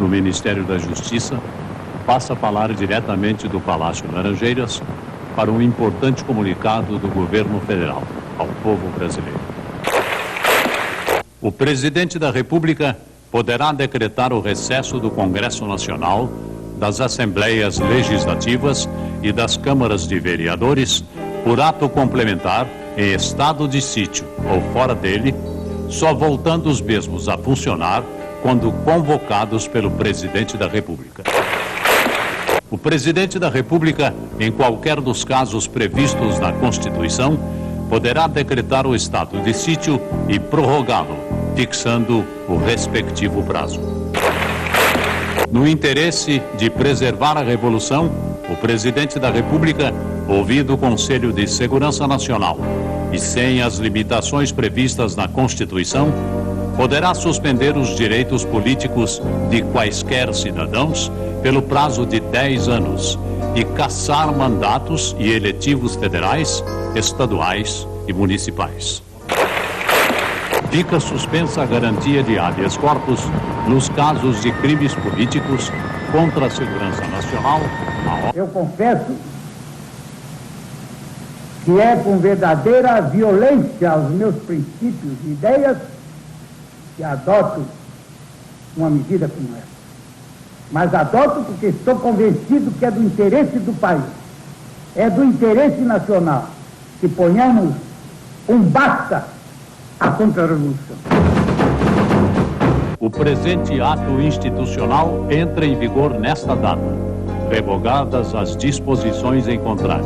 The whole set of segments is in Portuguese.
no Ministério da Justiça, passa a falar diretamente do Palácio Laranjeiras para um importante comunicado do governo federal ao povo brasileiro. O presidente da República poderá decretar o recesso do Congresso Nacional, das Assembleias Legislativas e das Câmaras de Vereadores por ato complementar em estado de sítio ou fora dele, só voltando os mesmos a funcionar quando convocados pelo presidente da República. O presidente da República, em qualquer dos casos previstos na Constituição, poderá decretar o estado de sítio e prorrogá-lo, fixando o respectivo prazo. No interesse de preservar a Revolução, o presidente da República, ouvido o Conselho de Segurança Nacional e sem as limitações previstas na Constituição, poderá suspender os direitos políticos de quaisquer cidadãos pelo prazo de 10 anos e cassar mandatos e eletivos federais, estaduais e municipais. Fica suspensa a garantia de habeas corpus nos casos de crimes políticos contra a segurança nacional. Eu confesso que é com verdadeira violência aos meus princípios e ideias que adoto uma medida como essa. Mas adoto porque estou convencido que é do interesse do país, é do interesse nacional que ponhamos um basta à contra-revolução. O presente ato institucional entra em vigor nesta data, revogadas as disposições em contrário.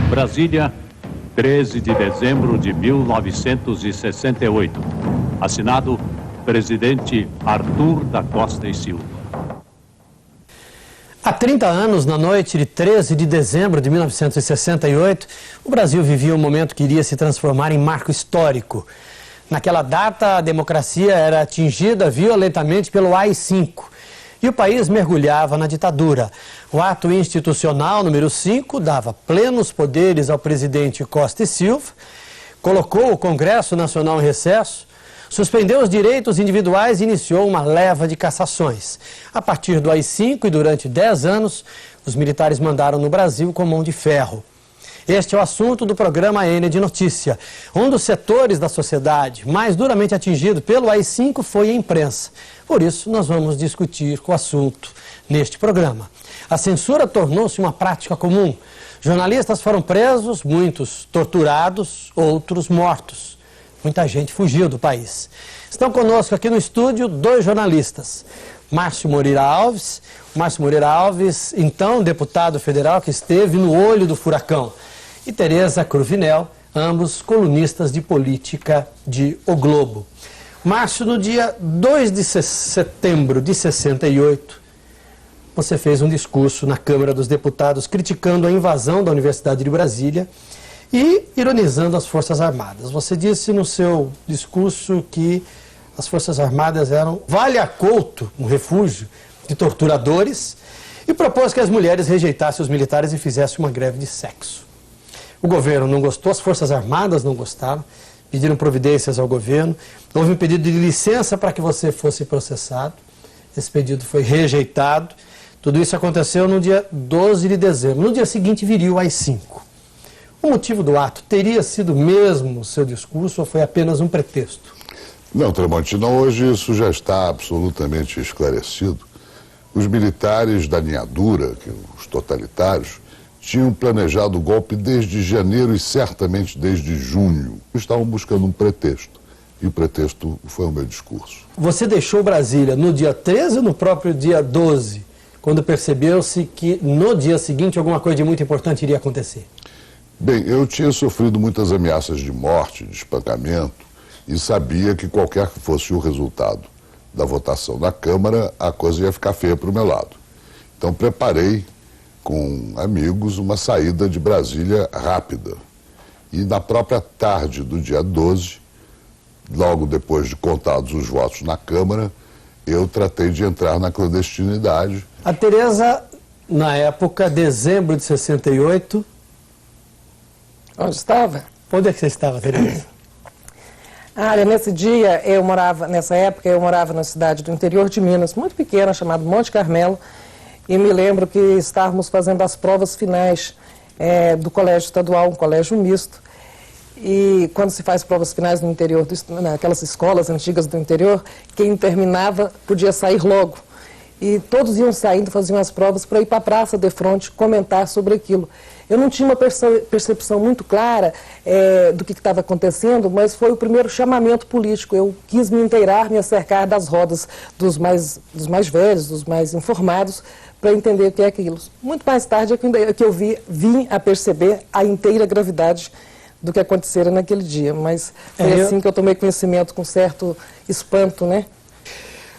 Brasília, 13 de dezembro de 1968. Assinado, presidente Arthur da Costa e Silva. Há 30 anos, na noite de 13 de dezembro de 1968, o Brasil vivia um momento que iria se transformar em marco histórico. Naquela data, a democracia era atingida violentamente pelo AI-5 e o país mergulhava na ditadura. O ato institucional número 5 dava plenos poderes ao presidente Costa e Silva, colocou o Congresso Nacional em recesso, suspendeu os direitos individuais e iniciou uma leva de cassações. A partir do AI-5 e durante 10 anos, os militares mandaram no Brasil com mão de ferro. Este é o assunto do programa N de Notícia. Um dos setores da sociedade mais duramente atingido pelo AI-5 foi a imprensa. Por isso, nós vamos discutir o assunto neste programa. A censura tornou-se uma prática comum. Jornalistas foram presos, muitos torturados, outros mortos. Muita gente fugiu do país. Estão conosco aqui no estúdio 2 jornalistas. Márcio Moreira Alves. Márcio Moreira Alves, então deputado federal que esteve no olho do furacão. E Tereza Cruvinel, ambos colunistas de política de O Globo. Márcio, no dia 2 de setembro de 68, você fez um discurso na Câmara dos Deputados criticando a invasão da Universidade de Brasília e ironizando as Forças Armadas. Você disse no seu discurso que as Forças Armadas eram vale-a-couto, um refúgio de torturadores, e propôs que as mulheres rejeitassem os militares e fizessem uma greve de sexo. O governo não gostou, as Forças Armadas não gostaram, pediram providências ao governo, houve um pedido de licença para que você fosse processado, esse pedido foi rejeitado, tudo isso aconteceu no dia 12 de dezembro, no dia seguinte viria o AI-5. O motivo do ato teria sido mesmo o seu discurso ou foi apenas um pretexto? Não, Tramontina, hoje isso já está absolutamente esclarecido. Os militares da linha dura, os totalitários, tinham planejado o golpe desde janeiro e certamente desde junho. Estavam buscando um pretexto e o pretexto foi o meu discurso. Você deixou Brasília no dia 13 ou no próprio dia 12, quando percebeu-se que no dia seguinte alguma coisa de muito importante iria acontecer? Bem, eu tinha sofrido muitas ameaças de morte, de espancamento, e sabia que qualquer que fosse o resultado da votação na Câmara, a coisa ia ficar feia para o meu lado. Então preparei com amigos uma saída de Brasília rápida. E na própria tarde do dia 12, logo depois de contados os votos na Câmara, eu tratei de entrar na clandestinidade. A Tereza, na época, dezembro de 68... Onde estava? Onde é que você estava, Tereza? Nesse dia, nessa época, eu morava na cidade do interior de Minas, muito pequena, chamada Monte Carmelo, e me lembro que estávamos fazendo as provas finais do colégio estadual, um colégio misto, e quando se faz provas finais no interior, naquelas escolas antigas do interior, quem terminava podia sair logo. E todos iam saindo, faziam as provas para ir para a praça de frente comentar sobre aquilo. Eu não tinha uma percepção muito clara do que estava acontecendo, mas foi o primeiro chamamento político. Eu quis me inteirar, me acercar das rodas dos mais velhos, dos mais informados, para entender o que é aquilo. Muito mais tarde é que eu vim a perceber a inteira gravidade do que acontecera naquele dia, mas foi assim que eu tomei conhecimento com certo espanto, né?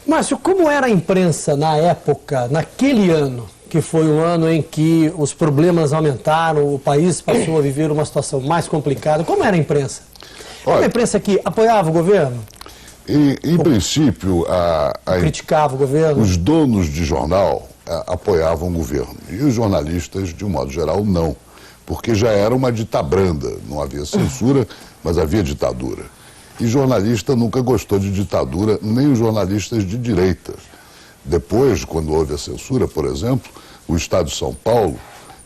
Márcio, como era a imprensa na época, naquele ano, que foi um ano em que os problemas aumentaram, o país passou a viver uma situação mais complicada, como era a imprensa? Era uma imprensa que apoiava o governo? Em princípio, criticava o governo? Os donos de jornal apoiavam o governo, e os jornalistas, de um modo geral, não. Porque já era uma ditabranda, não havia censura, mas havia ditadura. E jornalista nunca gostou de ditadura, nem os jornalistas de direita. Depois, quando houve a censura, por exemplo, o Estado de São Paulo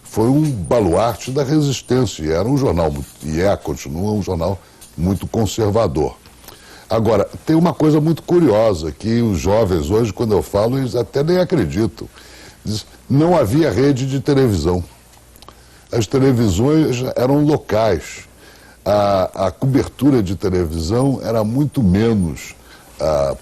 foi um baluarte da resistência, e era um jornal, continua um jornal muito conservador. Agora, tem uma coisa muito curiosa, que os jovens hoje, quando eu falo, eles até nem acreditam. Não havia rede de televisão. As televisões eram locais. A cobertura de televisão era muito menos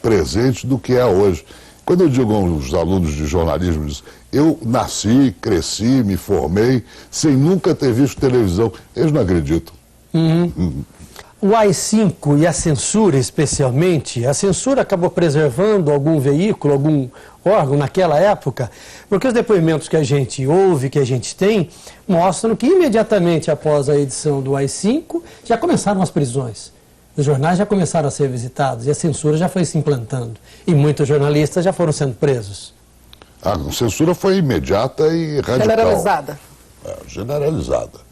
presente do que é hoje. Quando eu digo aos alunos de jornalismo, eu nasci, cresci, me formei, sem nunca ter visto televisão. Eles não acreditam. O AI-5 e a censura, especialmente, a censura acabou preservando algum veículo, algum órgão naquela época, porque os depoimentos que a gente ouve, que a gente tem, mostram que imediatamente após a edição do AI-5 já começaram as prisões. Os jornais já começaram a ser visitados e a censura já foi se implantando. E muitos jornalistas já foram sendo presos. A censura foi imediata e radical. Generalizada. Generalizada.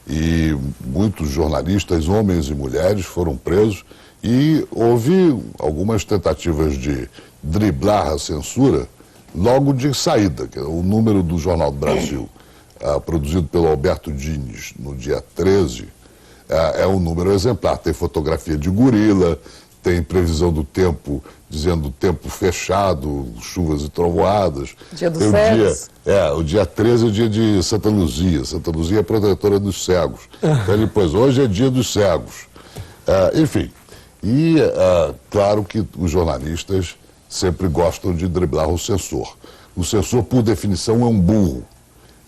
E muitos jornalistas, homens e mulheres, foram presos e houve algumas tentativas de driblar a censura logo de saída, que é o número do Jornal do Brasil, produzido pelo Alberto Dines no dia 13, é um número exemplar. Tem fotografia de gorila, tem previsão do tempo, dizendo tempo fechado, chuvas e trovoadas. Dia dos cegos. O dia 13 é o dia de Santa Luzia. Santa Luzia é protetora dos cegos. Então ele pôs, hoje é dia dos cegos. Enfim, e claro que os jornalistas sempre gostam de driblar o censor. O censor, por definição, é um burro,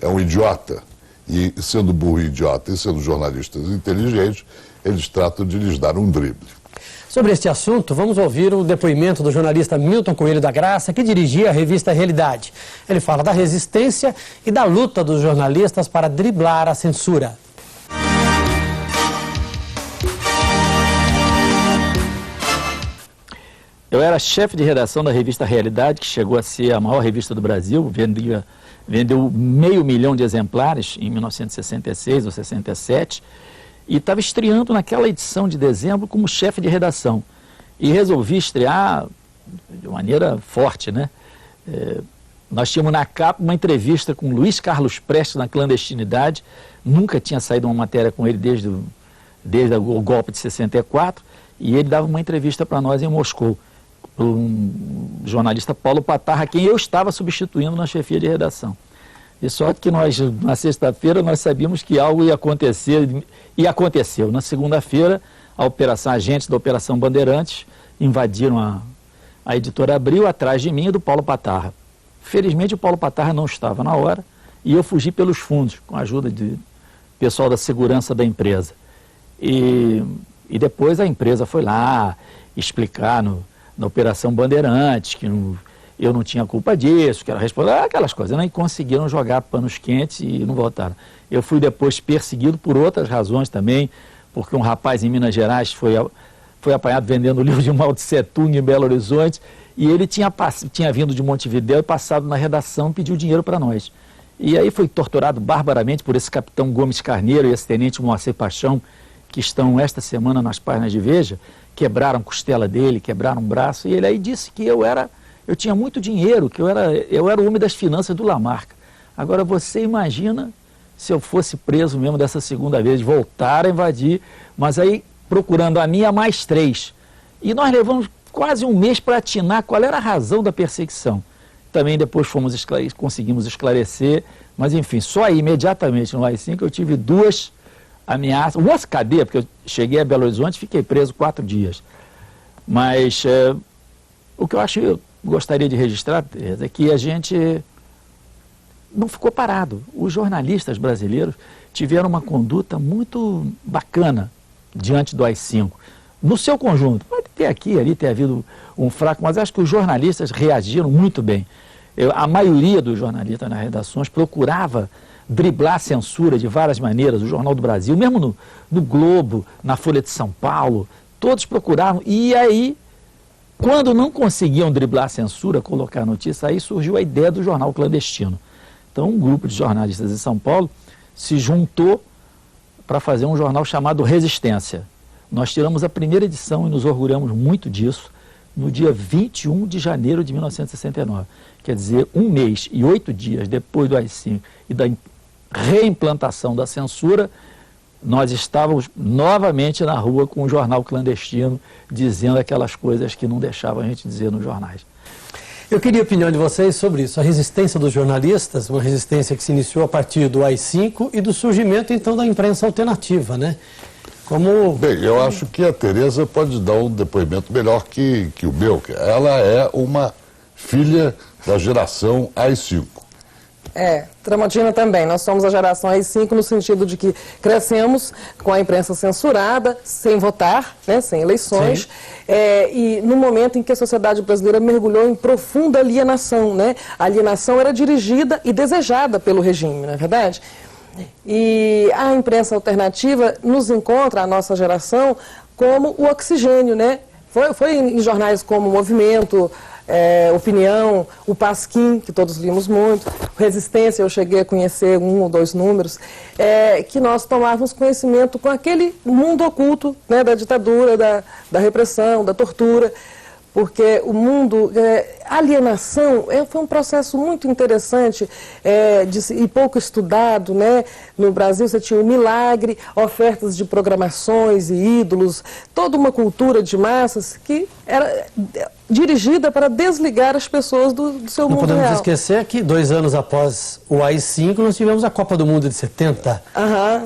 é um idiota. E sendo burro e idiota e sendo jornalistas inteligentes, eles tratam de lhes dar um drible. Sobre este assunto, vamos ouvir o depoimento do jornalista Milton Coelho da Graça, que dirigia a revista Realidade. Ele fala da resistência e da luta dos jornalistas para driblar a censura. Eu era chefe de redação da revista Realidade, que chegou a ser a maior revista do Brasil, vendeu 500 mil de exemplares em 1966 ou 67, e estava estreando naquela edição de dezembro como chefe de redação. E resolvi estrear de maneira forte, né? Nós tínhamos na capa uma entrevista com Luiz Carlos Prestes na clandestinidade, nunca tinha saído uma matéria com ele desde o golpe de 64, e ele dava uma entrevista para nós em Moscou, um jornalista Paulo Patarra, quem eu estava substituindo na chefia de redação. E só que nós, na sexta-feira, nós sabíamos que algo ia acontecer, e aconteceu. Na segunda-feira, agentes da Operação Bandeirantes invadiram a editora Abril, atrás de mim e do Paulo Patarra. Felizmente, o Paulo Patarra não estava na hora, e eu fugi pelos fundos, com a ajuda do pessoal da segurança da empresa. E depois a empresa foi lá explicar na Operação Bandeirantes que eu não tinha culpa disso, que era responder aquelas coisas, né? E conseguiram jogar panos quentes e não voltaram. Eu fui depois perseguido por outras razões também, porque um rapaz em Minas Gerais foi apanhado vendendo o livro de Mao Tse Tung em Belo Horizonte, e ele tinha vindo de Montevidéu e passado na redação e pediu dinheiro para nós. E aí foi torturado barbaramente por esse capitão Gomes Carneiro e esse tenente Moacir Paixão, que estão esta semana nas páginas de Veja, quebraram costela dele, quebraram um braço, e ele aí disse que eu tinha muito dinheiro, que eu era o homem das finanças do Lamarca. Agora você imagina se eu fosse preso mesmo dessa segunda vez, voltar a invadir, mas aí procurando a minha mais 3. E nós levamos quase um mês para atinar qual era a razão da perseguição. Também depois conseguimos esclarecer, mas enfim, só aí imediatamente no AI-5 eu tive 2 ameaças, uma cadeia, porque eu cheguei a Belo Horizonte e fiquei preso 4 dias. Mas o que eu gostaria de registrar é que a gente não ficou parado. Os jornalistas brasileiros tiveram uma conduta muito bacana diante do AI-5. No seu conjunto, pode ter aqui e ali ter havido um fraco, mas acho que os jornalistas reagiram muito bem. A maioria dos jornalistas nas redações procurava driblar a censura de várias maneiras, o Jornal do Brasil, mesmo no Globo, na Folha de São Paulo, todos procuravam, e aí, quando não conseguiam driblar a censura, colocar a notícia, aí surgiu a ideia do jornal clandestino. Então, um grupo de jornalistas em São Paulo se juntou para fazer um jornal chamado Resistência. Nós tiramos a primeira edição e nos orgulhamos muito disso no dia 21 de janeiro de 1969. Quer dizer, 1 mês e 8 dias depois do AI-5 e da reimplantação da censura, nós estávamos novamente na rua com um jornal clandestino dizendo aquelas coisas que não deixavam a gente dizer nos jornais. Eu queria a opinião de vocês sobre isso, a resistência dos jornalistas, uma resistência que se iniciou a partir do AI-5 e do surgimento, então, da imprensa alternativa, né? Bem, eu acho que a Tereza pode dar um depoimento melhor que o meu. Ela é uma filha da geração AI-5. Tramontina também. Nós somos a geração AI-5 no sentido de que crescemos com a imprensa censurada, sem votar, né, sem eleições, e no momento em que a sociedade brasileira mergulhou em profunda alienação, né? A alienação era dirigida e desejada pelo regime, não é verdade? E a imprensa alternativa nos encontra, a nossa geração, como o oxigênio, né? Foi em jornais como Movimento, Opinião, o Pasquim, que todos limos muito, Resistência, eu cheguei a conhecer 1 ou 2 números, que nós tomávamos conhecimento com aquele mundo oculto, né, da ditadura, da repressão, da tortura, porque o mundo, a alienação foi um processo muito interessante e pouco estudado, né? No Brasil você tinha o milagre, ofertas de programações e ídolos, toda uma cultura de massas que era dirigida para desligar as pessoas do seu mundo real. Não podemos esquecer que 2 anos após o AI-5 nós tivemos a Copa do Mundo de 70,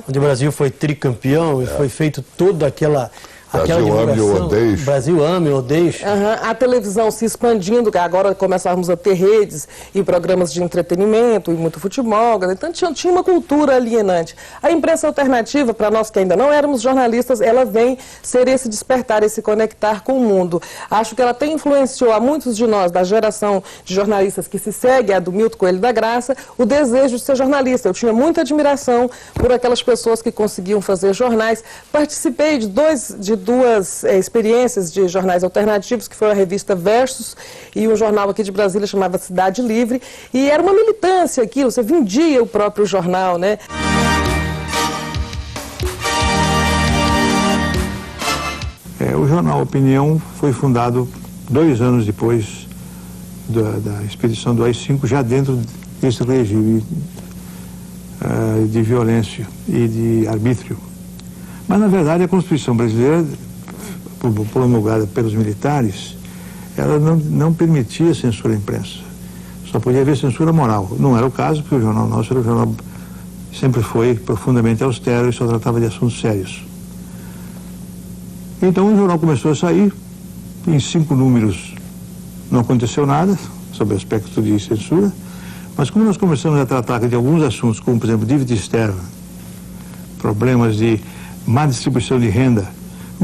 onde o Brasil foi tricampeão e foi feito toda aquela Brasil ame ou odeie. Brasil ame ou odeie. A televisão se expandindo, que agora começávamos a ter redes e programas de entretenimento e muito futebol, então tinha uma cultura alienante. A imprensa alternativa, para nós que ainda não éramos jornalistas, ela vem ser esse despertar, esse conectar com o mundo. Acho que ela até influenciou a muitos de nós, da geração de jornalistas que se segue, a do Milton Coelho da Graça, o desejo de ser jornalista. Eu tinha muita admiração por aquelas pessoas que conseguiam fazer jornais. Participei de duas experiências de jornais alternativos, que foi a revista Versus e um jornal aqui de Brasília chamava Cidade Livre, e era uma militância aquilo, você vendia o próprio jornal, né? O jornal Opinião foi fundado 2 anos depois da expedição do AI-5, já dentro desse regime de violência e de arbítrio. Mas, na verdade, a Constituição brasileira, promulgada pelos militares, ela não permitia censura à imprensa. Só podia haver censura moral. Não era o caso, porque o jornal nosso era um jornal, sempre foi profundamente austero e só tratava de assuntos sérios. Então o jornal começou a sair, em 5 números não aconteceu nada, sobre o aspecto de censura, mas como nós começamos a tratar de alguns assuntos, como, por exemplo, dívida externa, problemas de má distribuição de renda,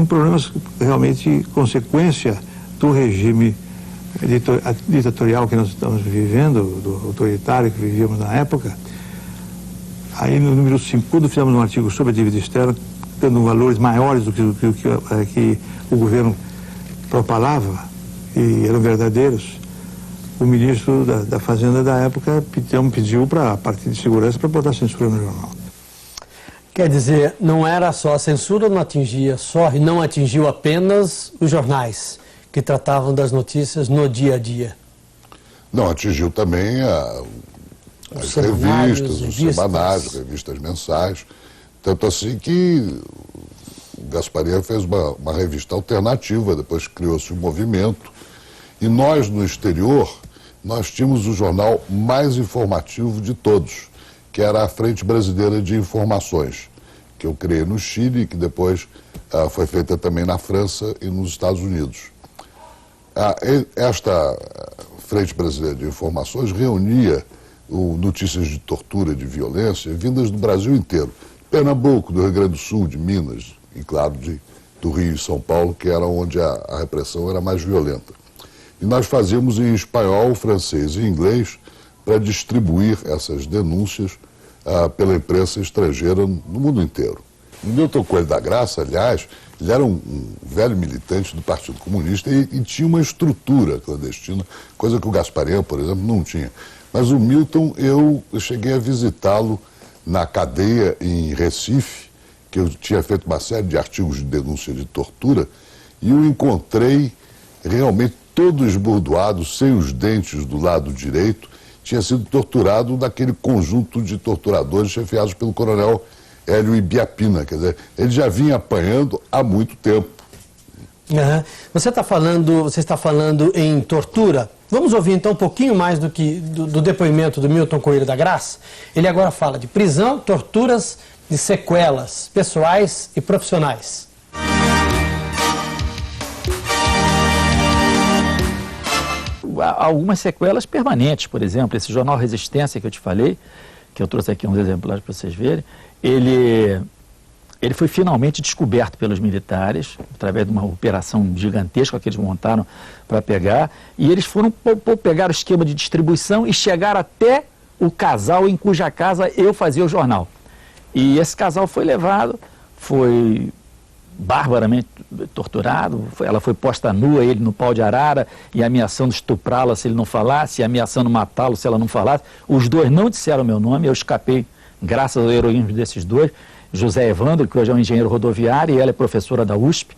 problemas realmente consequência do regime ditatorial que nós estamos vivendo, do autoritário que vivíamos na época. Aí no número 5, quando fizemos um artigo sobre a dívida externa, dando valores maiores do que o governo propalava, e eram verdadeiros, o ministro da Fazenda da época pediu para a parte de segurança para botar censura no jornal. Quer dizer, não era só a censura, não atingia só e não atingiu apenas os jornais que tratavam das notícias no dia a dia. Não, atingiu também as revistas, os semanários, revistas mensais. Tanto assim que o Gasparetto fez uma revista alternativa, depois criou-se um movimento. E nós, no exterior, nós tínhamos o jornal mais informativo de todos, que era a Frente Brasileira de Informações, que eu criei no Chile e que depois foi feita também na França e nos Estados Unidos. Esta Frente Brasileira de Informações reunia notícias de tortura, de violência, vindas do Brasil inteiro. Pernambuco, do Rio Grande do Sul, de Minas, e claro, do Rio e São Paulo, que era onde a repressão era mais violenta. E nós fazíamos em espanhol, francês e inglês para distribuir essas denúncias pela imprensa estrangeira no mundo inteiro. O Milton Coelho da Graça, aliás, ele era um velho militante do Partido Comunista e tinha uma estrutura clandestina, coisa que o Gasparetto, por exemplo, não tinha. Mas o Milton, eu cheguei a visitá-lo na cadeia em Recife, que eu tinha feito uma série de artigos de denúncia de tortura, e o encontrei realmente todo esbordoado, sem os dentes do lado direito, tinha sido torturado naquele conjunto de torturadores chefiados pelo coronel Hélio Ibiapina. Quer dizer, ele já vinha apanhando há muito tempo. Uhum. Você está falando em tortura. Vamos ouvir então um pouquinho mais do depoimento do Milton Coelho da Graça. Ele agora fala de prisão, torturas e sequelas pessoais e profissionais. Algumas sequelas permanentes, por exemplo, esse jornal Resistência que eu te falei, que eu trouxe aqui uns exemplares para vocês verem, ele foi finalmente descoberto pelos militares, através de uma operação gigantesca que eles montaram para pegar, e eles foram pegar o esquema de distribuição e chegaram até o casal em cuja casa eu fazia o jornal. E esse casal foi levado, foi barbaramente torturado, ela foi posta nua, ele no pau de arara, e ameaçando estuprá-la se ele não falasse, e ameaçando matá-lo se ela não falasse. Os dois não disseram meu nome, eu escapei graças ao heroísmo desses dois, José Evandro, que hoje é um engenheiro rodoviário, e ela é professora da USP,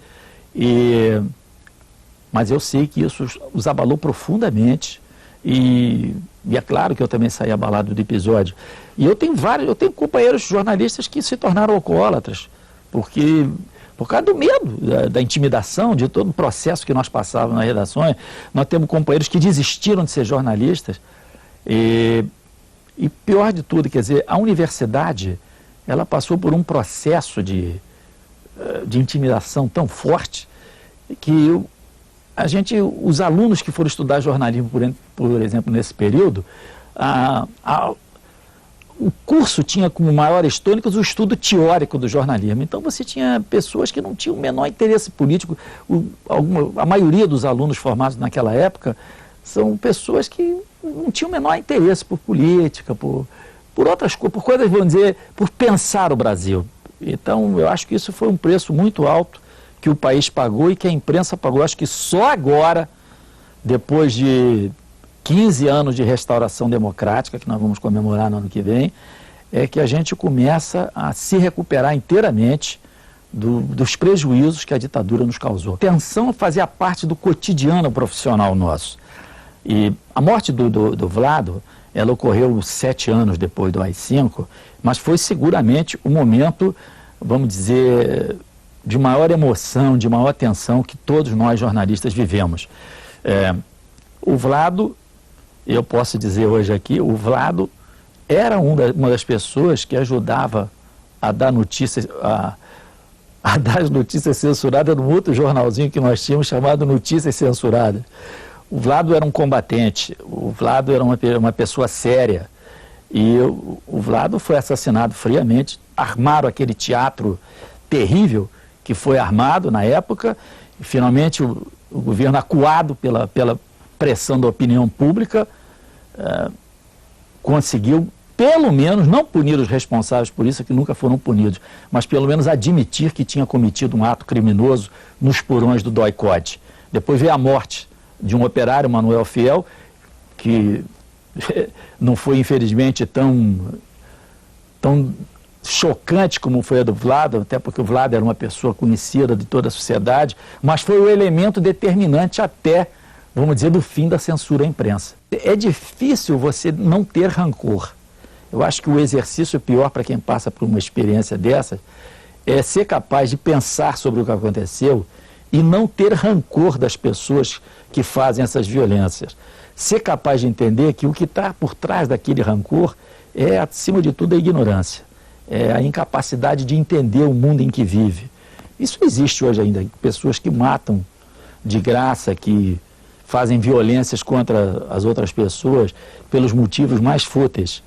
mas eu sei que isso os abalou profundamente, e é claro que eu também saí abalado do episódio. E eu tenho companheiros jornalistas que se tornaram alcoólatras, por causa do medo, da intimidação, de todo o processo que nós passávamos nas redações. Nós temos companheiros que desistiram de ser jornalistas. E pior de tudo, quer dizer, a universidade, ela passou por um processo de intimidação tão forte que os alunos que foram estudar jornalismo, por exemplo, nesse período, o curso tinha como maiores tônicas o estudo teórico do jornalismo. Então você tinha pessoas que não tinham o menor interesse político. A maioria dos alunos formados naquela época são pessoas que não tinham o menor interesse por política, por outras coisas, por coisas, vamos dizer, por pensar o Brasil. Então eu acho que isso foi um preço muito alto que o país pagou e que a imprensa pagou. Eu acho que só agora, depois de 15 anos de restauração democrática, que nós vamos comemorar no ano que vem, é que a gente começa a se recuperar inteiramente dos prejuízos que a ditadura nos causou. A tensão fazia parte do cotidiano profissional nosso. E a morte do Vlado, ela ocorreu 7 anos depois do AI-5, mas foi seguramente o momento, vamos dizer, de maior emoção, de maior tensão que todos nós jornalistas vivemos. O Vlado, eu posso dizer hoje aqui, o Vlado era uma das pessoas que ajudava a dar notícias, a dar as notícias censuradas num outro jornalzinho que nós tínhamos chamado Notícias Censuradas. O Vlado era um combatente, o Vlado era uma pessoa séria, e o Vlado foi assassinado friamente. Armaram aquele teatro terrível que foi armado na época, e finalmente o governo, acuado pela pressão da opinião pública, conseguiu, pelo menos, não punir os responsáveis por isso, que nunca foram punidos, mas pelo menos admitir que tinha cometido um ato criminoso nos porões do DOI-CODE. Depois veio a morte de um operário, Manuel Fiel, que não foi, infelizmente, tão chocante como foi a do Vlado, até porque o Vlado era uma pessoa conhecida de toda a sociedade, mas foi o elemento determinante até, vamos dizer, do fim da censura à imprensa. É difícil você não ter rancor. Eu acho que o exercício pior para quem passa por uma experiência dessa é ser capaz de pensar sobre o que aconteceu e não ter rancor das pessoas que fazem essas violências. Ser capaz de entender que o que está por trás daquele rancor é, acima de tudo, a ignorância. É a incapacidade de entender o mundo em que vive. Isso existe hoje ainda. Pessoas que matam de graça, que fazem violências contra as outras pessoas pelos motivos mais fúteis.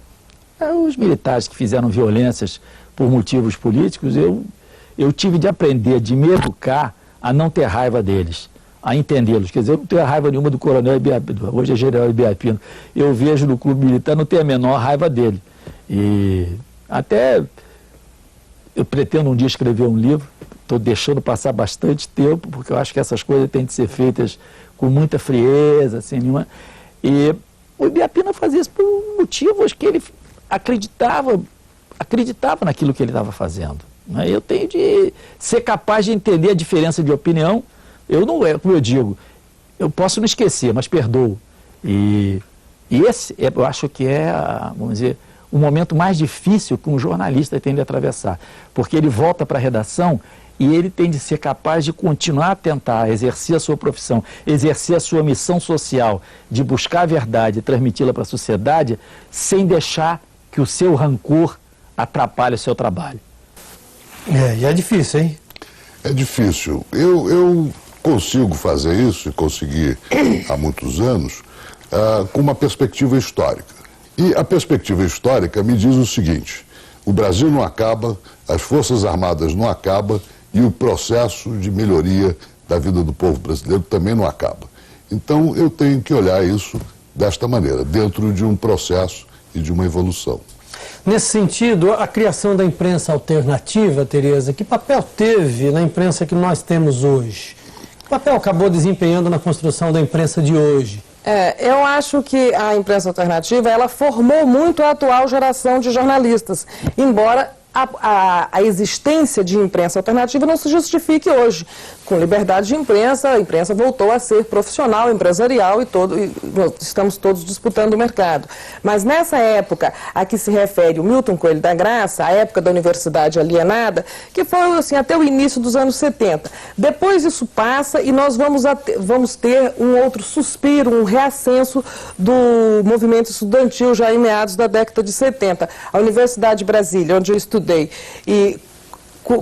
Os militares que fizeram violências por motivos políticos, eu tive de aprender, de me educar a não ter raiva deles, a entendê-los. Quer dizer, eu não tenho raiva nenhuma do coronel Ibiapino, hoje é general Ibiapino. Eu vejo no clube militar, não tenho a menor raiva dele. E até eu pretendo um dia escrever um livro, estou deixando passar bastante tempo, porque eu acho que essas coisas têm de ser feitas com muita frieza, sem nenhuma... E o Ibiapino fazia isso por motivos que ele acreditava naquilo que ele estava fazendo. Né? Eu tenho de ser capaz de entender a diferença de opinião. Eu não é, como eu digo, eu posso não esquecer, mas perdoo. E esse, eu acho que é, vamos dizer, o momento mais difícil que um jornalista tem de atravessar. Porque ele volta para a redação e ele tem de ser capaz de continuar a tentar exercer a sua profissão, exercer a sua missão social, de buscar a verdade e transmiti-la para a sociedade, sem deixar que o seu rancor atrapalhe o seu trabalho. E é difícil, hein? É difícil. Eu consigo fazer isso, e consegui há muitos anos, com uma perspectiva histórica. E a perspectiva histórica me diz o seguinte: o Brasil não acaba, as Forças Armadas não acabam e o processo de melhoria da vida do povo brasileiro também não acaba. Então eu tenho que olhar isso desta maneira, dentro de um processo e de uma evolução. Nesse sentido, a criação da imprensa alternativa, Tereza, que papel teve na imprensa que nós temos hoje? Que papel acabou desempenhando na construção da imprensa de hoje? Eu acho que a imprensa alternativa, ela formou muito a atual geração de jornalistas, embora a existência de imprensa alternativa não se justifique hoje. Com liberdade de imprensa, a imprensa voltou a ser profissional, empresarial e estamos todos disputando o mercado. Mas nessa época a que se refere o Milton Coelho da Graça, a época da universidade alienada, que foi assim, até o início dos anos 70. Depois isso passa e nós vamos ter um outro suspiro, um reascenso do movimento estudantil já em meados da década de 70. A Universidade de Brasília, onde eu estudei, e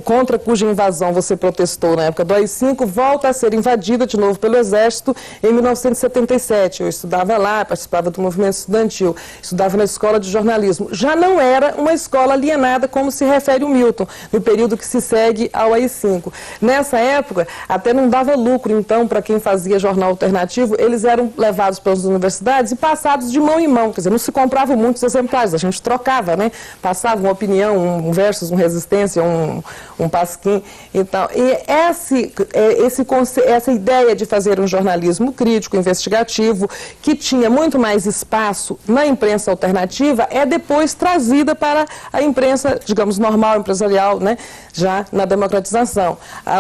contra cuja invasão você protestou na época do AI-5, volta a ser invadida de novo pelo Exército em 1977. Eu estudava lá, participava do movimento estudantil, estudava na escola de jornalismo. Já não era uma escola alienada, como se refere o Milton, no período que se segue ao AI-5. Nessa época, até não dava lucro, então, para quem fazia jornal alternativo, eles eram levados pelas universidades e passados de mão em mão. Quer dizer, não se compravam muitos exemplares, a gente trocava, né? Passava uma opinião, um versus, um resistência, um pasquim. Então, e essa ideia de fazer um jornalismo crítico, investigativo, que tinha muito mais espaço na imprensa alternativa, é depois trazida para a imprensa, digamos, normal, empresarial, né, já na democratização.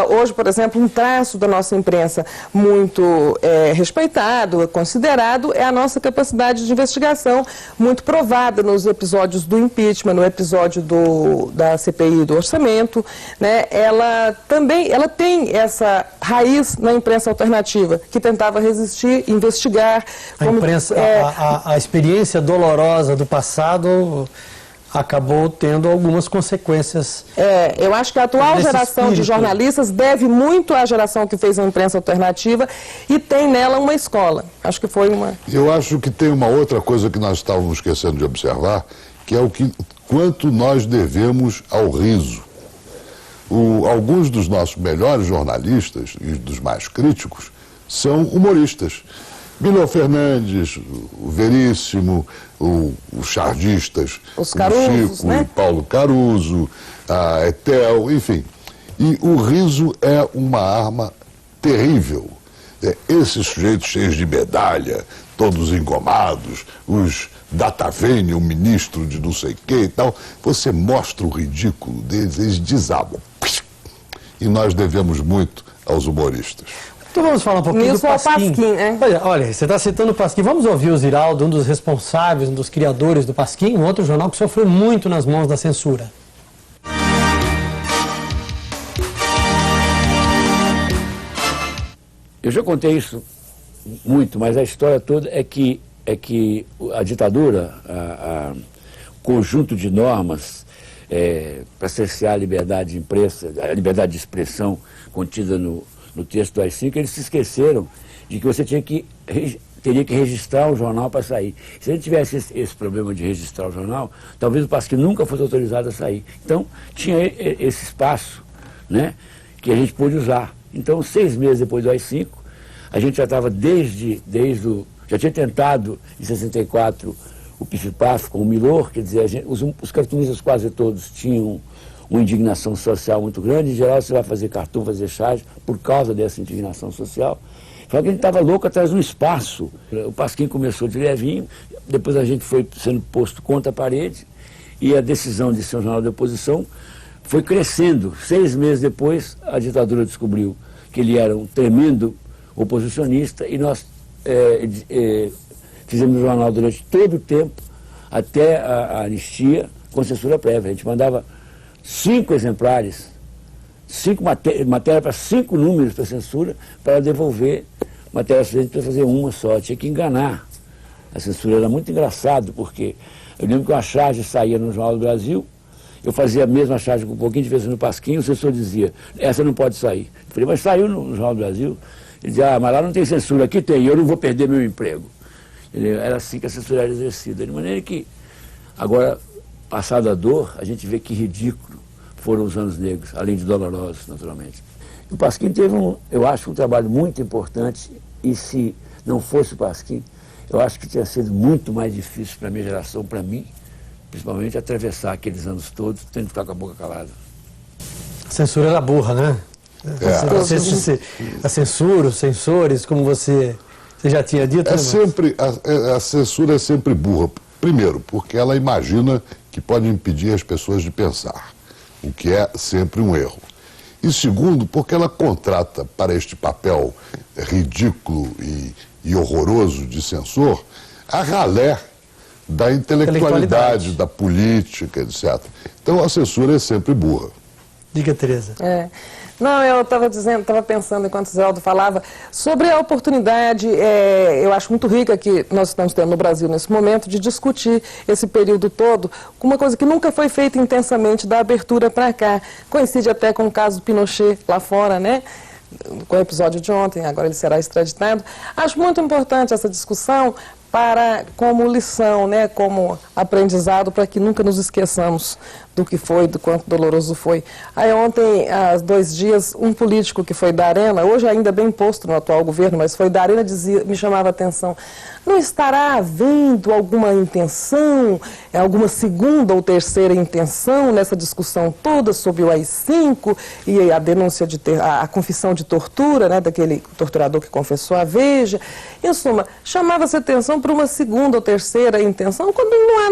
Hoje, por exemplo, um traço da nossa imprensa muito respeitado, considerado, é a nossa capacidade de investigação, muito provada nos episódios do impeachment, no episódio da CPI do orçamento, né? Ela tem essa raiz na imprensa alternativa, que tentava resistir, investigar. A experiência dolorosa do passado acabou tendo algumas consequências. Eu acho que a atual geração de jornalistas deve muito à geração que fez a imprensa alternativa e tem nela uma escola. Acho que foi uma... Eu acho que tem uma outra coisa que nós estávamos esquecendo de observar, que é quanto nós devemos ao riso. Alguns dos nossos melhores jornalistas e dos mais críticos são humoristas. Milor Fernandes, o Veríssimo, os chargistas, os Carusos, Chico, né? Paulo Caruso, a Etel, enfim. E o riso é uma arma terrível. Esses sujeitos cheios de medalha, todos engomados, os Datavênia, o ministro de não sei o que e tal, você mostra o ridículo deles, eles desabam. E nós devemos muito aos humoristas. Então vamos falar um pouquinho do Pasquim. Hein? Olha, você está citando o Pasquim. Vamos ouvir o Ziraldo, um dos responsáveis, um dos criadores do Pasquim, um outro jornal que sofreu muito nas mãos da censura. Eu já contei isso muito, mas a história toda é que a ditadura, o conjunto de normas para cercear a liberdade de imprensa, a liberdade de expressão contida no texto do AI-5, eles se esqueceram de que você teria que registrar o jornal para sair. Se ele tivesse esse problema de registrar o jornal, talvez o Pasquim nunca fosse autorizado a sair. Então, tinha esse espaço, né, que a gente pôde usar. Então, 6 meses depois do AI-5, a gente já estava já tinha tentado, em 64, o Pif-Paf com o Milor, quer dizer, os cartunistas quase todos tinham uma indignação social muito grande. Em geral, você vai fazer cartoon, fazer charge, por causa dessa indignação social. Só que a gente estava louco atrás de um espaço. O Pasquim começou de levinho, depois a gente foi sendo posto contra a parede, e a decisão de ser um jornal de oposição foi crescendo. 6 meses depois, a ditadura descobriu que ele era um tremendo oposicionista, e nós fizemos o jornal durante todo o tempo, até a anistia, com censura prévia. A gente mandava 5 exemplares, 5 matéria para 5 números para censura, para devolver matéria suficiente para fazer uma só. Tinha que enganar. A censura era muito engraçado, porque eu lembro que uma charge saía no Jornal do Brasil, eu fazia a mesma charge com um pouquinho de vez no Pasquim, o censor dizia, essa não pode sair. Eu falei, mas saiu no Jornal do Brasil. Ele dizia, mas lá não tem censura, aqui tem, eu não vou perder meu emprego. Era assim que a censura era exercida. De maneira que, agora, passada a dor, a gente vê que ridículo foram os anos negros, além de dolorosos, naturalmente. O Pasquim teve, eu acho, um trabalho muito importante, e se não fosse o Pasquim, eu acho que tinha sido muito mais difícil para a minha geração, para mim, principalmente, atravessar aqueles anos todos, tendo que ficar com a boca calada. A censura era burra, né? A censura, os censores, como você já tinha dito. A censura é sempre burra. Primeiro, porque ela imagina que pode impedir as pessoas de pensar, o que é sempre um erro. E segundo, porque ela contrata para este papel ridículo e horroroso de censor a ralé da intelectualidade, da política, etc. Então a censura é sempre burra. Diga, Tereza. Não, eu estava pensando enquanto o Ziraldo falava sobre a oportunidade, eu acho muito rica que nós estamos tendo no Brasil nesse momento, de discutir esse período todo com uma coisa que nunca foi feita intensamente, da abertura para cá. Coincide até com o caso Pinochet lá fora, né? Com o episódio de ontem, agora ele será extraditado. Acho muito importante essa discussão como lição, né, como aprendizado, para que nunca nos esqueçamos do que foi, do quanto doloroso foi. Aí ontem, há 2 dias, um político que foi da Arena, hoje ainda bem posto no atual governo, mas foi da Arena, me chamava a atenção, não estará havendo alguma intenção, alguma segunda ou terceira intenção nessa discussão toda sobre o AI-5 e a denúncia a confissão de tortura, né, daquele torturador que confessou a Veja. Em suma, chamava-se atenção para uma segunda ou terceira intenção, quando não há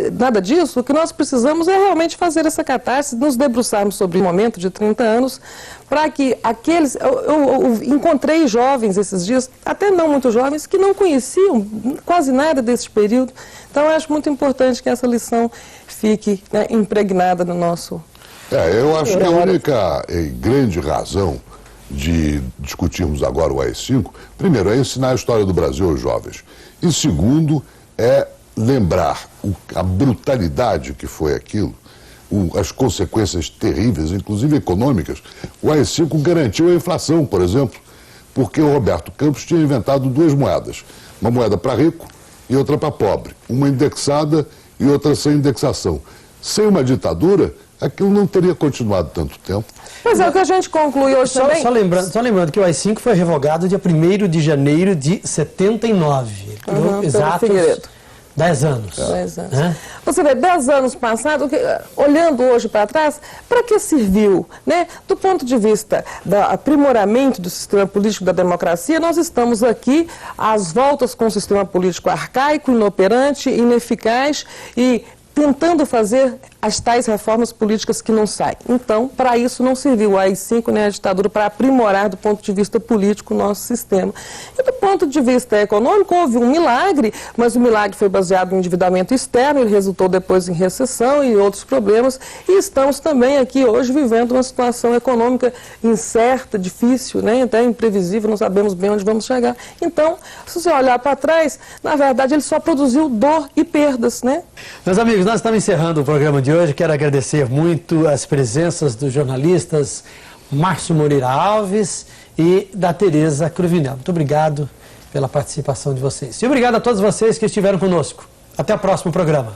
nada disso. O que nós precisamos é realmente fazer essa catarse, nos debruçarmos sobre o momento de 30 anos, para que aqueles... Eu encontrei jovens esses dias, até não muito jovens, que não conheciam quase nada desse período. Então, eu acho muito importante que essa lição fique, né, impregnada no nosso... Eu acho que a única grande razão de discutirmos agora o AI-5, primeiro, é ensinar a história do Brasil aos jovens. E segundo, é lembrar a brutalidade que foi aquilo, as consequências terríveis, inclusive econômicas. O AI-5 garantiu a inflação, por exemplo, porque o Roberto Campos tinha inventado 2 moedas, uma moeda para rico e outra para pobre, uma indexada e outra sem indexação. Sem uma ditadura, aquilo não teria continuado tanto tempo. Pois é, o que a gente conclui hoje também... Só lembrando que o AI-5 foi revogado dia 1º de janeiro de 79. Exato. 10 anos. 10 anos. Você vê, 10 anos passados, olhando hoje para trás, para que serviu? Né? Do ponto de vista do aprimoramento do sistema político da democracia, nós estamos aqui às voltas com um sistema político arcaico, inoperante, ineficaz e tentando fazer as tais reformas políticas que não saem. Então, para isso não serviu a AI-5, né, a ditadura, para aprimorar do ponto de vista político o nosso sistema. E do ponto de vista econômico, houve um milagre, mas o milagre foi baseado em endividamento externo, ele resultou depois em recessão e outros problemas, e estamos também aqui hoje vivendo uma situação econômica incerta, difícil, né, até imprevisível, não sabemos bem onde vamos chegar. Então, se você olhar para trás, na verdade ele só produziu dor e perdas, né? Meus amigos, nós estamos encerrando o programa de hoje. Quero agradecer muito as presenças dos jornalistas Márcio Moreira Alves e da Tereza Cruvinel. Muito obrigado pela participação de vocês. E obrigado a todos vocês que estiveram conosco. Até o próximo programa.